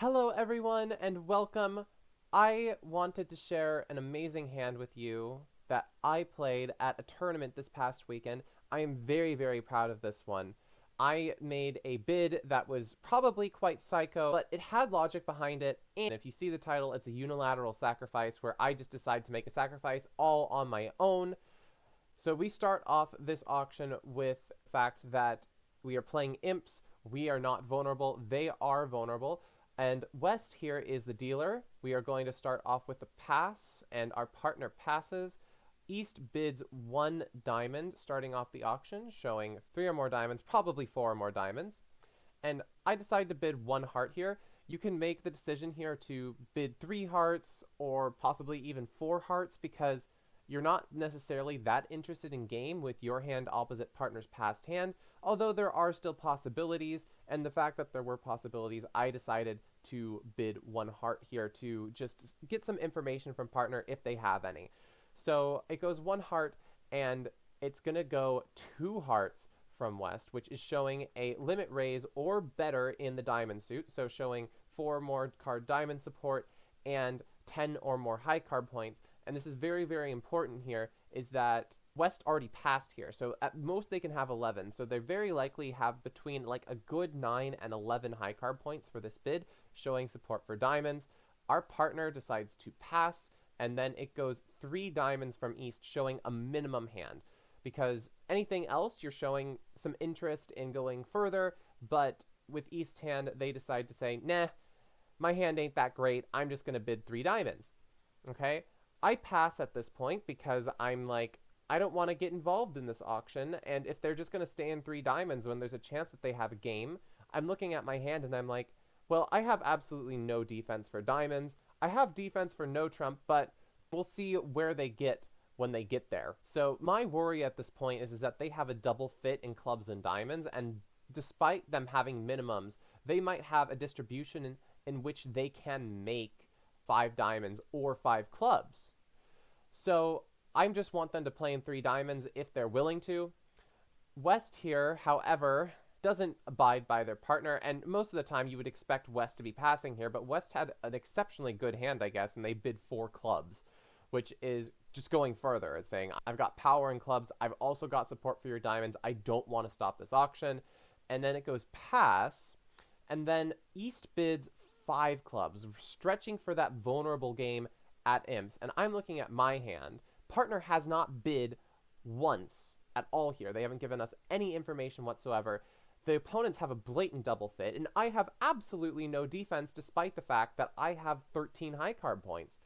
Hello, everyone, and welcome. I wanted to share an amazing hand with you that I played at a tournament this past weekend. I am very, very proud of this one. I made a bid that was probably quite psycho, but it had logic behind it. And if you see the title, it's a unilateral sacrifice where I just decide to make a sacrifice all on my own. So we start off this auction with the fact that we are playing imps. We are not vulnerable. They are vulnerable. And West here is the dealer. We are going to start off with the pass, and our partner passes. East bids 1 diamond, starting off the auction, showing 3 or more diamonds, probably 4 or more diamonds. And I decide to bid 1 heart here. You can make the decision here to bid 3 hearts or possibly even 4 hearts because you're not necessarily that interested in game with your hand opposite partner's passed hand, although there are still possibilities, and the fact that there were possibilities, I decided to bid 1 heart here to just get some information from partner if they have any. So it goes 1 heart, and it's going to go 2 hearts from West, which is showing a limit raise or better in the diamond suit, so showing 4 more card diamond support and 10 or more high card points. And this is very, very important here, is that West already passed here. So at most they can have 11. So they very likely have between like a good 9 and 11 high card points for this bid, showing support for diamonds. Our partner decides to pass, and then it goes 3 diamonds from East, showing a minimum hand. Because anything else, you're showing some interest in going further, but with East's hand, they decide to say, nah, my hand ain't that great. I'm just going to bid 3 diamonds. Okay? I pass at this point because I'm like, I don't want to get involved in this auction, and if they're just going to stay in 3 diamonds when there's a chance that they have a game, I'm looking at my hand and I'm like, well, I have absolutely no defense for diamonds. I have defense for no trump, but we'll see where they get when they get there. So my worry at this point is that they have a double fit in clubs and diamonds, and despite them having minimums, they might have a distribution in which they can make 5 diamonds or 5 clubs. So I just want them to play in 3 diamonds if they're willing to. West here, however, doesn't abide by their partner, and most of the time you would expect West to be passing here, but West had an exceptionally good hand, I guess, and they bid 4 clubs, which is just going further. It's saying, I've got power in clubs, I've also got support for your diamonds, I don't want to stop this auction. And then it goes pass, and then East bids 5 clubs, stretching for that vulnerable game at imps. And I'm looking at my hand. Partner has not bid once at all here. They haven't given us any information whatsoever. The opponents have a blatant double fit, and I have absolutely no defense despite the fact that I have 13 high card points.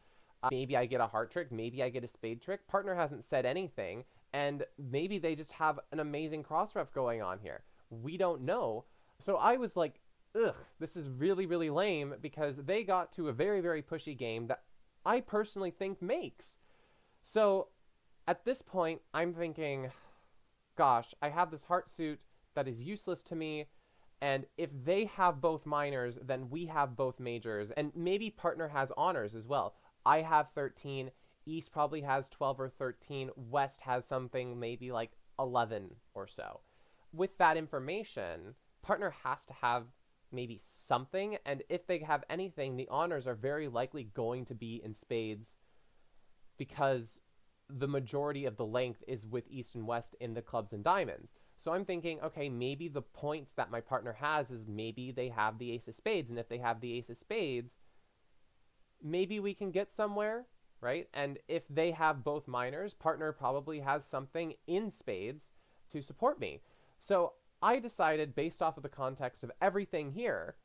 Maybe I get a heart trick, maybe I get a spade trick. Partner hasn't said anything, and maybe they just have an amazing cross ref going on here. We don't know. So I was like, ugh, this is really, really lame because they got to a very, very pushy game that I personally think makes. So at this point, I'm thinking, gosh, I have this heart suit that is useless to me. And if they have both minors, then we have both majors. And maybe partner has honors as well. I have 13. East probably has 12 or 13. West has something maybe like 11 or so. With that information, partner has to have maybe something, and if they have anything, the honors are very likely going to be in spades because the majority of the length is with East and West in the clubs and diamonds. So I'm thinking, okay, maybe the points that my partner has is maybe they have the ace of spades, and if they have the ace of spades, maybe we can get somewhere, right? And if they have both minors, partner probably has something in spades to support me. So I decided, based off of the context of everything here,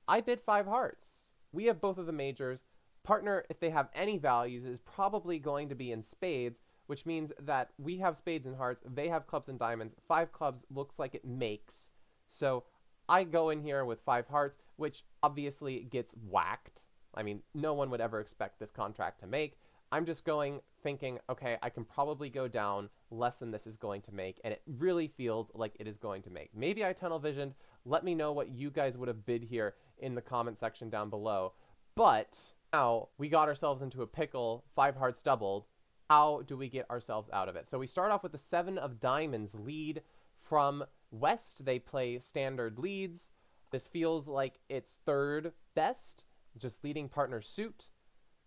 I bid 5 hearts. We have both of the majors. Partner, if they have any values, is probably going to be in spades, which means that we have spades and hearts, they have clubs and diamonds. 5 clubs looks like it makes. So I go in here with 5 hearts, which obviously gets whacked. I mean, no one would ever expect this contract to make. I'm just going thinking, okay, I can probably go down less than this is going to make, and it really feels like it is going to make. Maybe I tunnel visioned. Let me know what you guys would have bid here in the comment section down below. But now we got ourselves into a pickle, 5 hearts doubled. How do we get ourselves out of it? So we start off with the 7 of diamonds lead from West. They play standard leads. This feels like it's third best, just leading partner suit.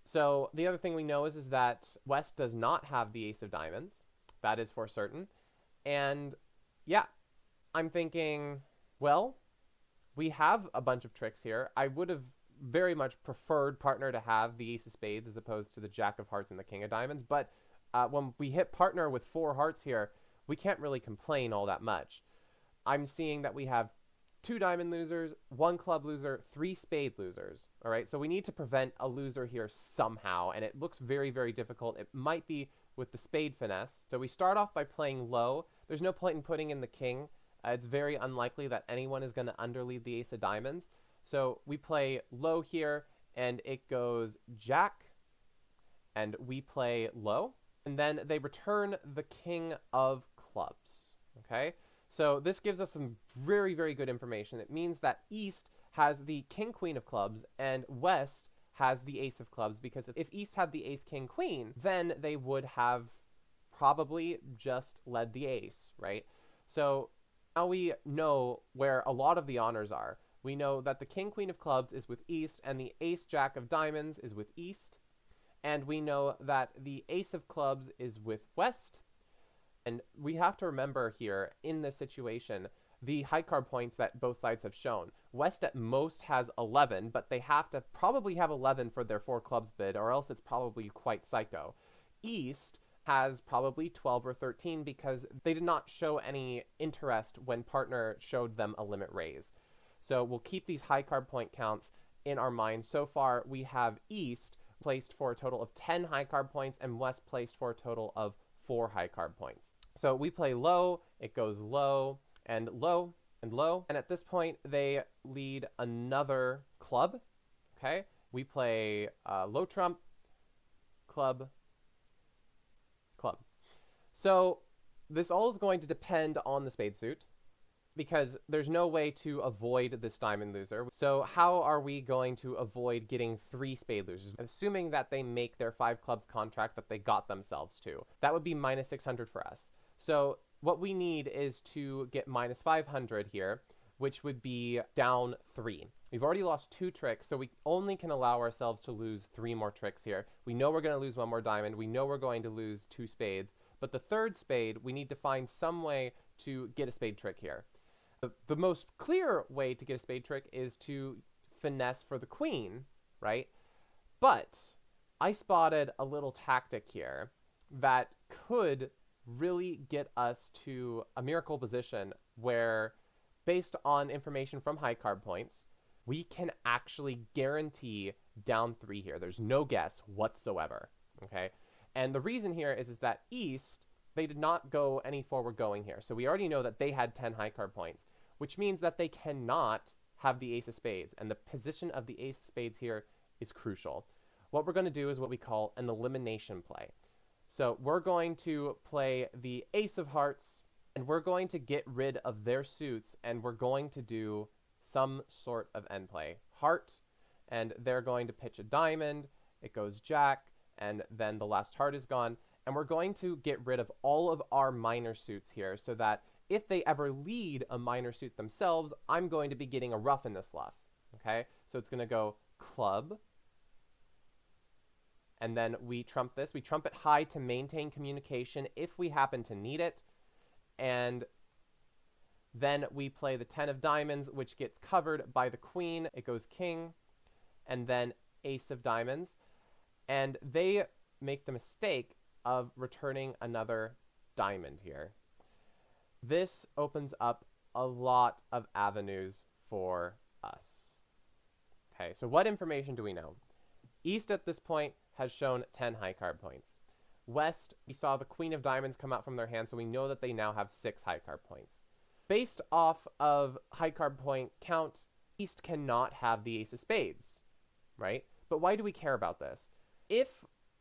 So the other thing we know is that West does not have the ace of diamonds. That is for certain. And yeah, I'm thinking, well, we have a bunch of tricks here. I would have very much preferred partner to have the ace of spades as opposed to the jack of hearts and the king of diamonds. But when we hit partner with 4 hearts here, we can't really complain all that much. I'm seeing that we have 2 diamond losers, 1 club loser, 3 spade losers. All right, so we need to prevent a loser here somehow, and it looks very, very difficult. It might be with the spade finesse. So we start off by playing low. There's no point in putting in the king. It's very unlikely that anyone is going to underlead the ace of diamonds. So we play low here, and it goes jack, and we play low. And then they return the king of clubs, okay? So this gives us some very, very good information. It means that East has the king, queen of clubs, and West has the ace of clubs, because if East had the ace, king, queen, then they would have probably just led the ace, right? So now we know where a lot of the honors are. We know that the king, queen of clubs is with East, and the ace, jack of diamonds is with East. And we know that the ace of clubs is with West. And we have to remember here, in this situation, the high card points that both sides have shown. West at most has 11, but they have to probably have 11 for their 4 clubs bid, or else it's probably quite psycho. East has probably 12 or 13 because they did not show any interest when partner showed them a limit raise. So we'll keep these high card point counts in our mind. So far, we have East placed for a total of 10 high card points and West placed for a total of 4 high card points. So we play low, it goes low, and low, and low. And at this point, they lead another club, okay? We play low trump, club, club. So this all is going to depend on the spade suit, because there's no way to avoid this diamond loser. So how are we going to avoid getting 3 spade losers? Assuming that they make their 5 clubs contract that they got themselves to. That would be minus 600 for us. So what we need is to get minus 500 here, which would be down 3. We've already lost 2 tricks, so we only can allow ourselves to lose 3 more tricks here. We know we're going to lose 1 more diamond. We know we're going to lose 2 spades. But the 3rd spade, we need to find some way to get a spade trick here. The most clear way to get a spade trick is to finesse for the queen, right? But I spotted a little tactic here that could really get us to a miracle position where, based on information from high card points, we can actually guarantee down 3 here. There's no guess whatsoever, okay? And the reason here is that East, they did not go any forward going here. So we already know that they had 10 high card points, which means that they cannot have the ace of spades. And the position of the ace of spades here is crucial. What we're going to do is what we call an elimination play. So we're going to play the ace of hearts, and we're going to get rid of their suits, and we're going to do some sort of end play. Heart, and they're going to pitch a diamond. It goes jack, and then the last heart is gone. And we're going to get rid of all of our minor suits here so that if they ever lead a minor suit themselves, I'm going to be getting a ruff in the sluff, okay? So it's going to go club, and then we trump this. We trump it high to maintain communication if we happen to need it, and then we play the 10 of diamonds, which gets covered by the queen. It goes king, and then ace of diamonds, and they make the mistake of returning another diamond here. This opens up a lot of avenues for us. Okay, so what information do we know? East at this point has shown 10 high card points. West, we saw the queen of diamonds come out from their hand, so we know that they now have 6 high card points. Based off of high card point count, East cannot have the ace of spades, right? But why do we care about this? If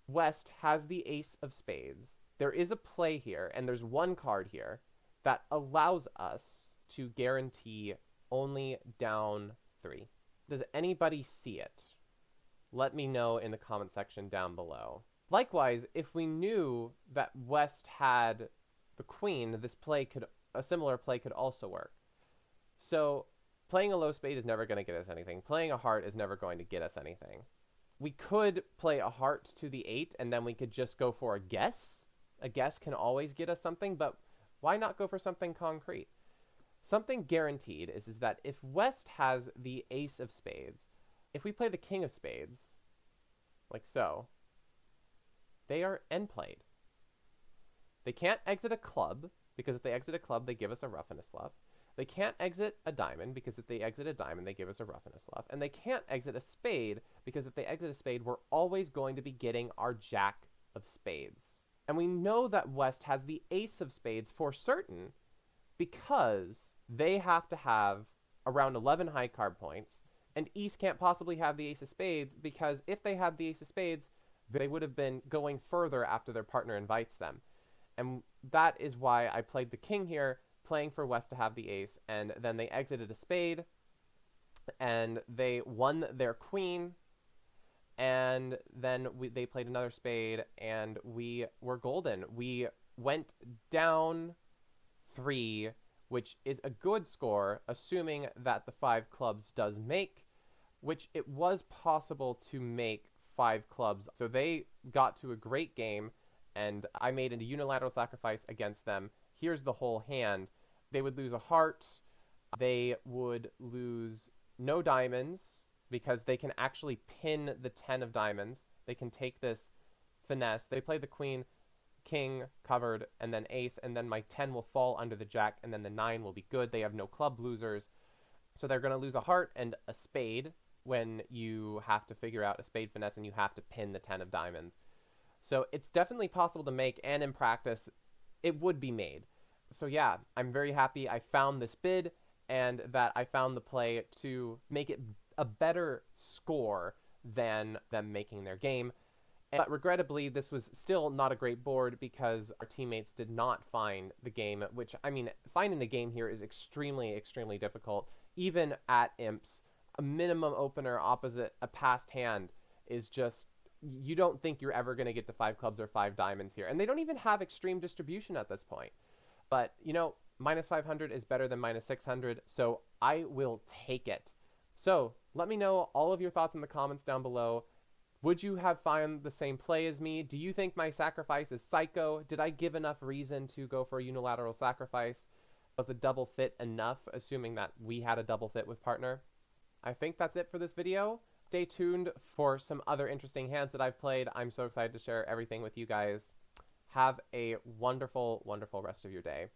West has the ace of spades, there is a play here, and there's one card here that allows us to guarantee only down 3. Does anybody see it? Let me know in the comment section down below. Likewise, if we knew that West had the queen, a similar play could also work. So Playing a low spade is never going to get us anything. Playing a heart is never going to get us anything. We could play a heart to the 8, and then we could just go for a guess. A guess can always get us something, but why not go for something concrete? Something guaranteed is that if West has the ace of spades, if we play the king of spades, like so, they are end played. They can't exit a club, because if they exit a club, they give us a ruff and a slough. They can't exit a diamond, because if they exit a diamond, they give us a ruff and a slough. And they can't exit a spade, because if they exit a spade, we're always going to be getting our jack of spades. And we know that West has the ace of spades for certain, because they have to have around 11 high card points, and East can't possibly have the ace of spades, because if they had the ace of spades, they would have been going further after their partner invites them. And that is why I played the king here, playing for West to have the ace, and then they exited a spade, and they won their queen, and then they played another spade, and we were golden. We went down 3, which is a good score, assuming that the 5 clubs does make, which it was possible to make 5 clubs. So they got to a great game, and I made a unilateral sacrifice against them. Here's the whole hand. They would lose a heart. They would lose no diamonds, because they can actually pin the 10 of diamonds. They can take this finesse. They play the queen, king covered, and then ace, and then my 10 will fall under the jack, and then the 9 will be good. They have no club losers. So they're going to lose a heart and a spade when you have to figure out a spade finesse and you have to pin the 10 of diamonds. So it's definitely possible to make, and in practice, it would be made. So yeah, I'm very happy I found this bid, and that I found the play to make it a better score than them making their game. But regrettably, this was still not a great board, because our teammates did not find the game, which, I mean, finding the game here is extremely, extremely difficult. Even at imps, a minimum opener opposite a passed hand is just, you don't think you're ever going to get to 5 clubs or 5 diamonds here. And they don't even have extreme distribution at this point. But, you know, minus 500 is better than minus 600, so I will take it. So let me know all of your thoughts in the comments down below. Would you have found the same play as me? Do you think my sacrifice is psycho? Did I give enough reason to go for a unilateral sacrifice? Was the double fit enough, assuming that we had a double fit with partner? I think that's it for this video. Stay tuned for some other interesting hands that I've played. I'm so excited to share everything with you guys. Have a wonderful, wonderful rest of your day.